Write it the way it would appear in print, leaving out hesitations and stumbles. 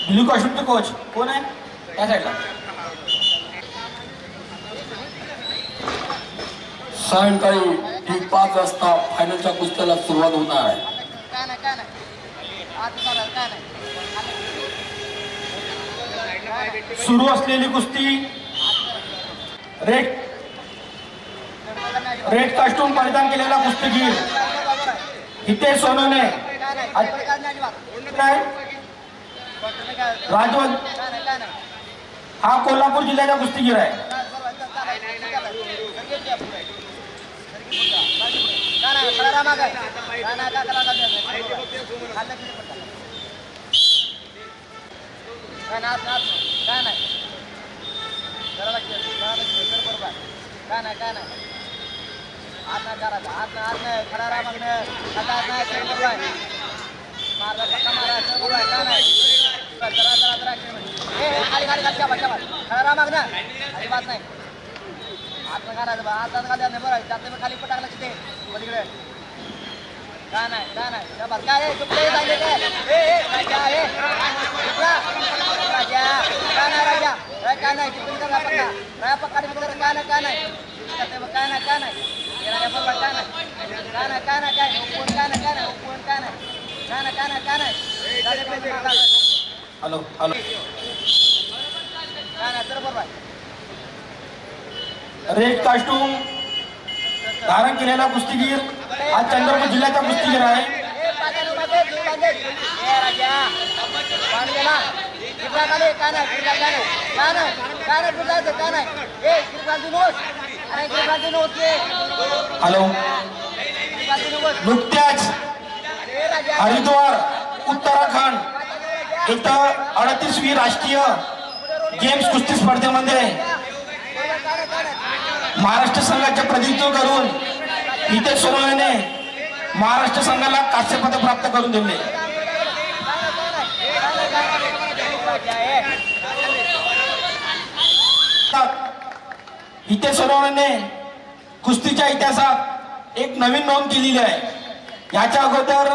Blue कॉस्ट्यूमचे coach कोण आहे त्या साईडला? सायंकाळी ठीक 5 वाजता फायनलच्या कुस्त्याला सुरुवात होणार आहे. सुरू असलेली कुस्ती रेड कॉस्ट्यूम परिधान केलेला कुस्तीगीर हितेश सोनवणे राजवंत हा कोल्हापूर जिल्ह्याचा कुस्तीगीर आहे. खाली पटाकला तिथे काय नाही हॅलो हॅलो रेड कॉस्ट्यूम धारण केलेला कुस्तीगीर हा चंद्रपूर जिल्ह्याचा कुस्तीगीर आहे. हॅलो नुकत्याच हरिद्वार उत्तराखंड इथं 38वी राष्ट्रीय गेम्स कुस्ती स्पर्धेमध्ये महाराष्ट्र संघाचे प्रतिनिधित्व करून हितेश सोनवणे महाराष्ट्र संघाला कांस्य पदक प्राप्त करून दिले. हितेश सोनवणे कुस्तीच्या इतिहासात एक नवीन नोंद केलेली आहे. याच्या अगोदर